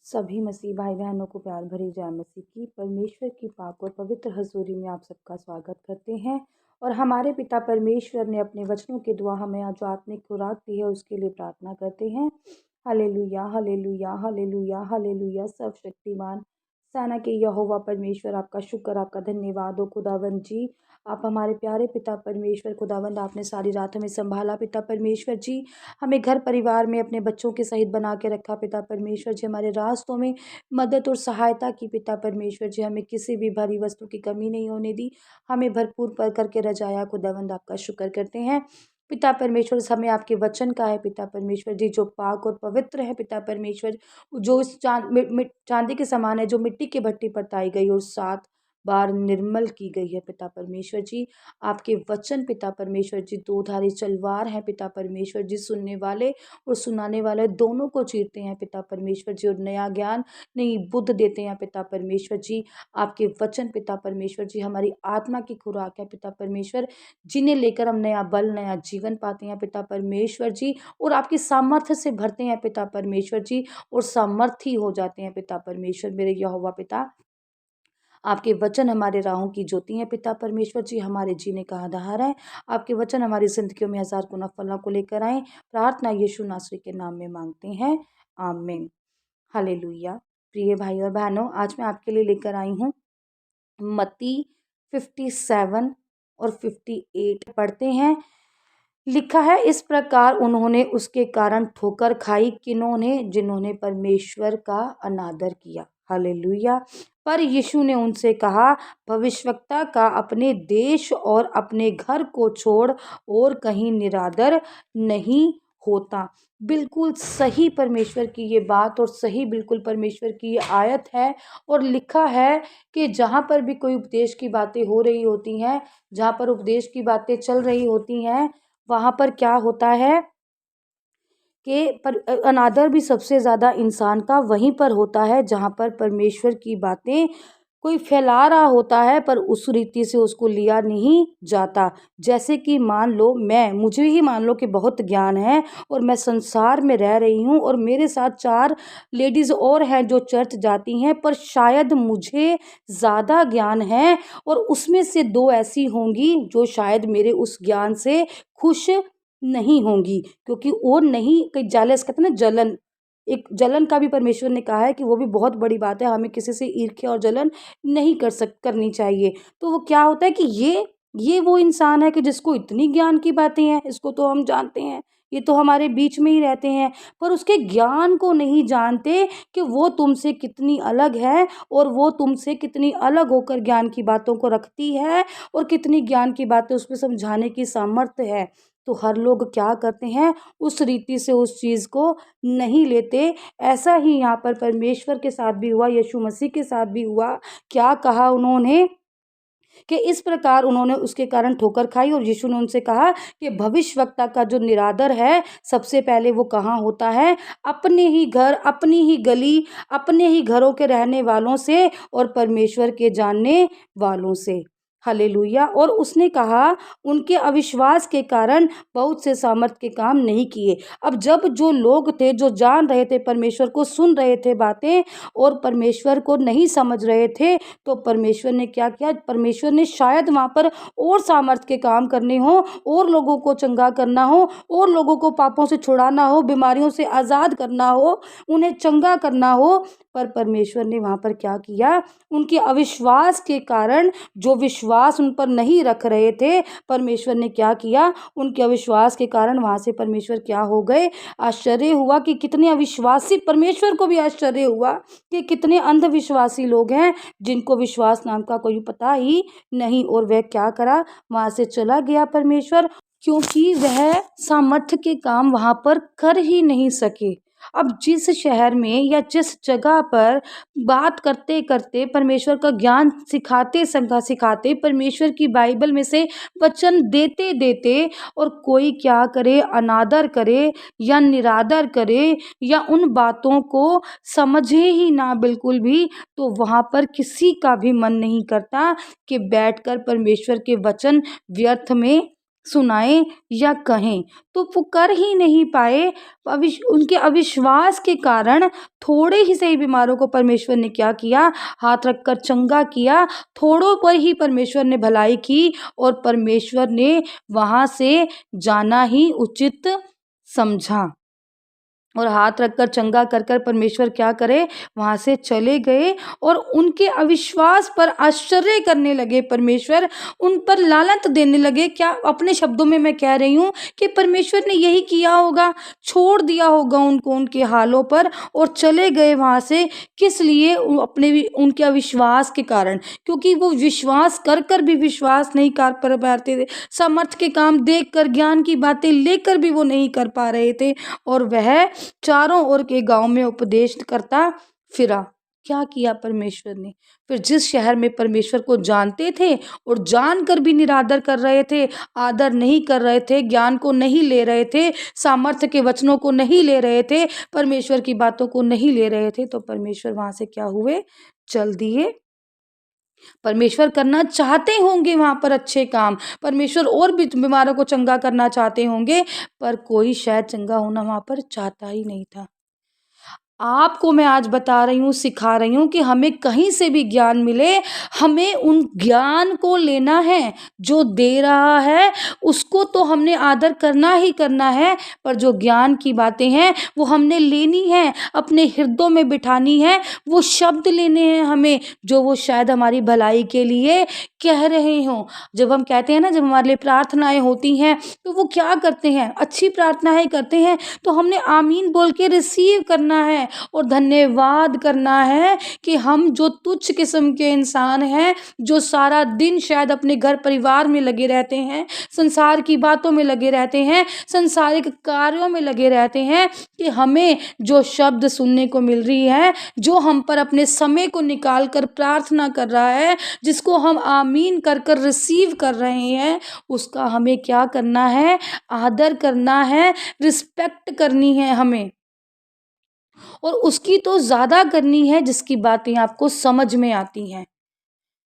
सभी मसीह भाई बहनों को प्यार भरी जय मसीह की। परमेश्वर की पाक और पवित्र हजूरी में आप सबका स्वागत करते हैं। और हमारे पिता परमेश्वर ने अपने वचनों के द्वारा हमें आज जो आत्मिक खुराक दी है उसके लिए प्रार्थना करते हैं। Hallelujah hallelujah hallelujah hallelujah. सर्वशक्तिमान सेना के यहोवा परमेश्वर, आपका शुक्र, आपका धन्यवाद हो खुदावंद जी। आप हमारे प्यारे पिता परमेश्वर खुदावंद, आपने सारी रात हमें संभाला पिता परमेश्वर जी। हमें घर परिवार में अपने बच्चों के सहित बना के रखा पिता परमेश्वर जी। हमारे रास्तों में मदद और सहायता की पिता परमेश्वर जी। हमें किसी भी भारी वस्तु की कमी नहीं होने दी। हमें भरपूर पर करके रजाया खुदावंद, आपका शुक्र करते हैं पिता परमेश्वर। समय आपके वचन का है पिता परमेश्वर जी, जो पाक और पवित्र है पिता परमेश्वर, जो इस चांदी के समान है, जो मिट्टी के भट्टी पर ताई गई और 7 बार निर्मल की गई है पिता परमेश्वर जी। आपके वचन पिता परमेश्वर जी दो-धारी तलवार है पिता परमेश्वर जी, सुनने वाले और सुनाने वाले दोनों को चीरते हैं पिता परमेश्वर जी, और नया ज्ञान नई बुद्ध देते हैं पिता परमेश्वर जी। आपके वचन पिता परमेश्वर जी हमारी आत्मा की खुराक है पिता परमेश्वर, जिन्हें लेकर हम नया बल नया जीवन पाते हैं पिता परमेश्वर जी, और आपकी सामर्थ्य से भरते हैं पिता परमेश्वर जी, और सामर्थी हो जाते हैं पिता परमेश्वर। मेरे यहोवा पिता, आपके वचन हमारे राहों की ज्योति हैं पिता परमेश्वर जी, हमारे जीने का आधार है। आपके वचन हमारी जिंदगियों में 1000 गुना फलों को लेकर आए। प्रार्थना यीशु नासरी के नाम में मांगते हैं, आमीन। हालेलुया। प्रिय भाई और बहनों, आज मैं आपके लिए लेकर आई हूँ मत्ती 57 और 58 पढ़ते हैं। लिखा है, इस प्रकार उन्होंने उसके कारण ठोकर खाई, किन्होंने? जिन्होंने परमेश्वर का अनादर किया। हालेलुया। पर यीशु ने उनसे कहा, भविष्यवक्ता का अपने देश और अपने घर को छोड़ और कहीं निरादर नहीं होता। बिल्कुल सही परमेश्वर की ये बात और सही बिल्कुल परमेश्वर की ये आयत है। और लिखा है कि जहाँ पर भी कोई उपदेश की बातें हो रही होती हैं, जहाँ पर उपदेश की बातें चल रही होती हैं, वहाँ पर क्या होता है कि पर अनादर भी सबसे ज़्यादा इंसान का वहीं पर होता है जहाँ पर परमेश्वर की बातें कोई फैला रहा होता है, पर उस रीति से उसको लिया नहीं जाता। जैसे कि मान लो मुझे ही मान लो कि बहुत ज्ञान है और मैं संसार में रह रही हूँ और मेरे साथ 4 लेडीज़ और हैं जो चर्च जाती हैं, पर शायद मुझे ज़्यादा ज्ञान है और उसमें से 2 ऐसी होंगी जो शायद मेरे उस ज्ञान से खुश नहीं होंगी, क्योंकि वो नहीं, कई जेलस कहते हैं ना, जलन, एक जलन का भी परमेश्वर ने कहा है कि वो भी बहुत बड़ी बात है। हमें किसी से ईर्ष्या और जलन नहीं करनी चाहिए। तो वो क्या होता है कि ये वो इंसान है कि जिसको इतनी ज्ञान की बातें हैं, इसको तो हम जानते हैं, ये तो हमारे बीच में ही रहते हैं, पर उसके ज्ञान को नहीं जानते कि वो तुमसे कितनी अलग है और वो तुमसे कितनी अलग होकर ज्ञान की बातों को रखती है और कितनी ज्ञान की बातें उसमें समझाने की सामर्थ्य है। तो हर लोग क्या करते हैं, उस रीति से उस चीज़ को नहीं लेते। ऐसा ही यहाँ पर परमेश्वर के साथ भी हुआ, यीशु मसीह के साथ भी हुआ। क्या कहा उन्होंने कि इस प्रकार उन्होंने उसके कारण ठोकर खाई, और यीशु ने उनसे कहा कि भविष्यवक्ता का जो निरादर है, सबसे पहले वो कहाँ होता है? अपने ही घर, अपनी ही गली, अपने ही घरों के रहने वालों से और परमेश्वर के जानने वालों से। हालेलुया। और उसने कहा, उनके अविश्वास के कारण बहुत से सामर्थ के काम नहीं किए। अब जब जो लोग थे, जो जान रहे थे परमेश्वर को, सुन रहे थे बातें और परमेश्वर को नहीं समझ रहे थे, तो परमेश्वर ने क्या किया? परमेश्वर ने शायद वहाँ पर और सामर्थ के काम करने हो, और लोगों को चंगा करना हो, और लोगों को पापों से छुड़ाना हो, बीमारियों से आज़ाद करना हो, उन्हें चंगा करना हो, पर परमेश्वर ने वहाँ पर क्या किया? उनके अविश्वास के कारण, जो विश्वास उन पर नहीं रख रहे थे, परमेश्वर ने क्या किया? उनके अविश्वास के कारण वहाँ से परमेश्वर क्या हो गए? आश्चर्य हुआ कि कितने अविश्वासी, परमेश्वर को भी आश्चर्य हुआ कि कितने अंधविश्वासी लोग हैं जिनको विश्वास नाम का कोई पता ही नहीं। और वह क्या करा? वहाँ से चला गया परमेश्वर, क्योंकि वह सामर्थ्य के काम वहाँ पर कर ही नहीं सके। अब जिस शहर में या जिस जगह पर बात करते करते, परमेश्वर का ज्ञान सिखाते सिखाते, परमेश्वर की बाइबल में से वचन देते देते, और कोई क्या करे? अनादर करे या निरादर करे या उन बातों को समझे ही ना बिल्कुल भी, तो वहाँ पर किसी का भी मन नहीं करता कि बैठकर परमेश्वर के वचन व्यर्थ में सुनाएं या कहें, तो वो कर ही नहीं पाए। उनके अविश्वास के कारण थोड़े ही सही बीमारों को परमेश्वर ने क्या किया, हाथ रखकर चंगा किया। थोड़ों पर ही परमेश्वर ने भलाई की और परमेश्वर ने वहां से जाना ही उचित समझा और हाथ रखकर चंगा कर कर परमेश्वर क्या करे, वहां से चले गए और उनके अविश्वास पर आश्चर्य करने लगे। परमेश्वर उन पर लानत देने लगे। क्या अपने शब्दों में मैं कह रही हूँ कि परमेश्वर ने यही किया होगा, छोड़ दिया होगा उनको उनके हालों पर और चले गए वहां से। किस लिए? उनके अविश्वास के कारण, क्योंकि वो विश्वास कर कर भी विश्वास नहीं कर पाते थे। सामर्थ के काम देखकर, ज्ञान की बातें लेकर भी वो नहीं कर पा रहे थे और वह चारों ओर के गांव में उपदेश करता फिरा। क्या किया परमेश्वर ने? फिर जिस शहर में परमेश्वर को जानते थे और जानकर भी निरादर कर रहे थे, आदर नहीं कर रहे थे, ज्ञान को नहीं ले रहे थे, सामर्थ्य के वचनों को नहीं ले रहे थे, परमेश्वर की बातों को नहीं ले रहे थे, तो परमेश्वर वहां से क्या हुए, चल दिए। परमेश्वर करना चाहते होंगे वहां पर अच्छे काम, परमेश्वर और भी बीमारों को चंगा करना चाहते होंगे, पर कोई शायद चंगा होना वहां पर चाहता ही नहीं था। आपको मैं आज बता रही हूँ, सिखा रही हूँ कि हमें कहीं से भी ज्ञान मिले, हमें उन ज्ञान को लेना है। जो दे रहा है उसको तो हमने आदर करना ही करना है, पर जो ज्ञान की बातें हैं वो हमने लेनी है, अपने हृदयों में बिठानी है। वो शब्द लेने हैं हमें जो वो शायद हमारी भलाई के लिए कह रहे हों। जब हम कहते हैं ना, जब हमारे लिए प्रार्थनाएं होती हैं तो वो क्या करते हैं, अच्छी प्रार्थनाएं करते हैं, तो हमने आमीन बोल के रिसीव करना है और धन्यवाद करना है कि हम जो तुच्छ किस्म के इंसान हैं, जो सारा दिन शायद अपने घर परिवार में लगे रहते हैं, संसार की बातों में लगे रहते हैं, संसारिक कार्यों में लगे रहते हैं, कि हमें जो शब्द सुनने को मिल रही है, जो हम पर अपने समय को निकाल कर प्रार्थना कर रहा है, जिसको हम आमीन कर कर रिसीव कर रहे हैं, उसका हमें क्या करना है, आदर करना है, रिस्पेक्ट करनी है हमें। और उसकी तो ज़्यादा करनी है जिसकी बातें आपको समझ में आती हैं,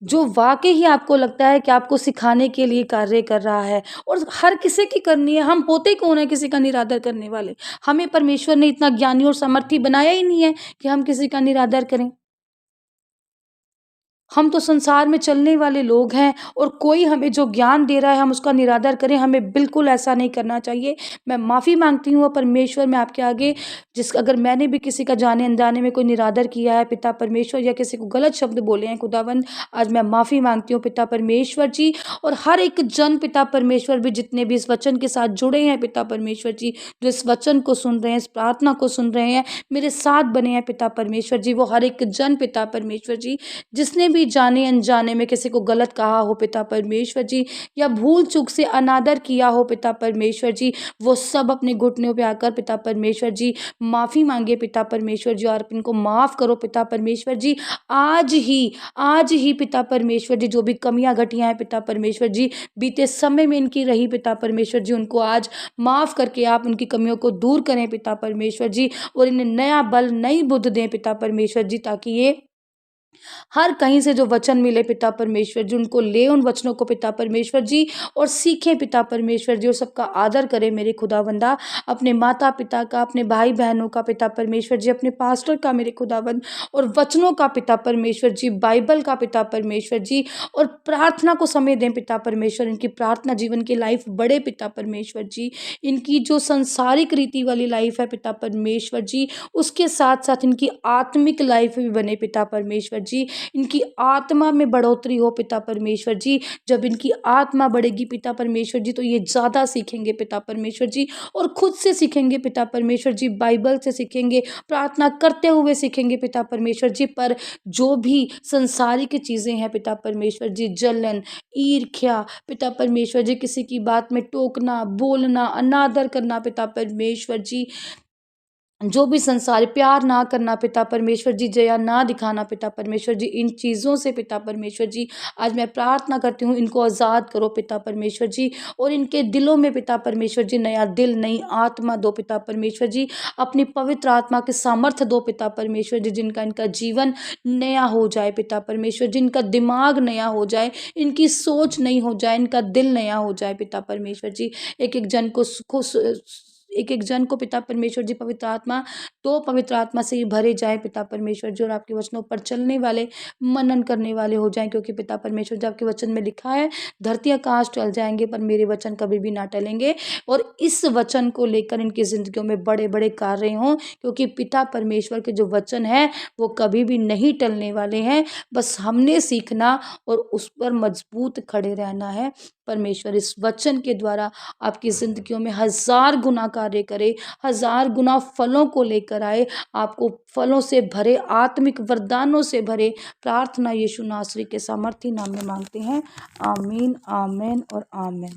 जो वाक़ई ही आपको लगता है कि आपको सिखाने के लिए कार्य कर रहा है। और हर किसी की करनी है, हम होते कौन है किसी का निरादर करने वाले? हमें परमेश्वर ने इतना ज्ञानी और सामर्थी बनाया ही नहीं है कि हम किसी का निरादर करें। हम तो संसार में चलने वाले लोग हैं और कोई हमें जो ज्ञान दे रहा है हम उसका निरादर करें, हमें बिल्कुल ऐसा नहीं करना चाहिए। मैं माफ़ी मांगती हूँ परमेश्वर, मैं आपके आगे, अगर मैंने भी किसी का जाने अनजाने में कोई निरादर किया है पिता परमेश्वर, या किसी को गलत शब्द बोले हैं खुदावंद, आज मैं माफ़ी मांगती हूँ पिता परमेश्वर जी। और हर एक जन पिता परमेश्वर भी, जितने भी इस वचन के साथ जुड़े हैं पिता परमेश्वर जी, जो इस वचन को सुन रहे हैं, इस प्रार्थना को सुन रहे हैं, मेरे साथ बने हैं पिता परमेश्वर जी, वो हर एक जन पिता परमेश्वर जी, जिसने भी जाने अनजाने में किसी को गलत कहा हो पिता परमेश्वर जी, या भूल चूक से अनादर किया हो पिता परमेश्वर जी, वो सब अपने घुटनों पे आकर पिता परमेश्वर जी माफ़ी मांगे पिता परमेश्वर जी, और इनको माफ़ करो पिता परमेश्वर जी। आज ही पिता परमेश्वर जी, जो भी कमियां घटियां हैं पिता परमेश्वर जी, बीते समय में इनकी रही पिता परमेश्वर जी, उनको आज माफ़ करके आप उनकी कमियों को दूर करें पिता परमेश्वर जी, और इन्हें नया बल, नई बुद्ध दें पिता परमेश्वर जी, ताकि ये हर कहीं से जो वचन मिले पिता परमेश्वर जी, उनको ले उन वचनों को पिता परमेश्वर जी, और सीखें पिता परमेश्वर जी, और सबका आदर करें मेरे खुदावंदा, अपने माता पिता का, अपने भाई बहनों का पिता परमेश्वर जी, अपने पास्टर का मेरे खुदावंद, और वचनों का पिता परमेश्वर जी, बाइबल का पिता परमेश्वर जी, और प्रार्थना को समय दें पिता परमेश्वर, इनकी प्रार्थना जीवन की लाइफ बढ़े पिता परमेश्वर जी, इनकी जो संसारिक रीति वाली लाइफ है पिता परमेश्वर जी, उसके साथ साथ इनकी आत्मिक लाइफ भी बने पिता परमेश्वर जी, इनकी आत्मा में बढ़ोतरी हो पिता परमेश्वर जी। जब इनकी आत्मा बढ़ेगी पिता परमेश्वर जी, तो ये ज़्यादा सीखेंगे पिता परमेश्वर जी, और खुद से सीखेंगे पिता परमेश्वर जी, बाइबल से सीखेंगे, प्रार्थना करते हुए सीखेंगे पिता परमेश्वर जी। पर जो भी संसारिक चीज़ें हैं पिता परमेश्वर जी, जलन, ईर्ष्या पिता परमेश्वर जी, किसी की बात में टोकना, बोलना, अनादर करना पिता परमेश्वर जी, जो भी संसार प्यार ना करना पिता परमेश्वर जी, दया ना दिखाना पिता परमेश्वर जी, इन चीज़ों से पिता परमेश्वर जी आज मैं प्रार्थना करती हूँ, इनको आज़ाद करो पिता परमेश्वर जी। और इनके दिलों में पिता परमेश्वर जी नया दिल, नई आत्मा दो पिता परमेश्वर जी। अपनी पवित्र आत्मा के सामर्थ्य दो पिता परमेश्वर जी, जिनका इनका जीवन नया हो जाए पिता परमेश्वर जी, इनका दिमाग नया हो जाए, इनकी सोच नई हो जाए, इनका दिल नया हो जाए पिता परमेश्वर जी। एक एक जन को एक एक जन को पिता परमेश्वर जी पवित्र आत्मा, तो पवित्र आत्मा से ही भरे जाए पिता परमेश्वर जी, और आपके वचनों पर चलने वाले, मनन करने वाले हो जाएं, क्योंकि पिता परमेश्वर जी आपके वचन में लिखा है, धरती आकाश टल जाएंगे पर मेरे वचन कभी भी ना टलेंगे। और इस वचन को लेकर इनकी जिंदगियों में बड़े बड़े कार्य हों, क्योंकि पिता परमेश्वर के जो वचन है वो कभी भी नहीं टलने वाले हैं। बस हमने सीखना और उस पर मजबूत खड़े रहना है। परमेश्वर इस वचन के द्वारा आपकी जिंदगियों में 1000 गुना कार्य करे, 1000 गुना फलों को लेकर आए, आपको फलों से भरे, आत्मिक वरदानों से भरे। प्रार्थना यीशु नासरी के सामर्थी नाम में मांगते हैं। आमीन, आमीन और आमीन।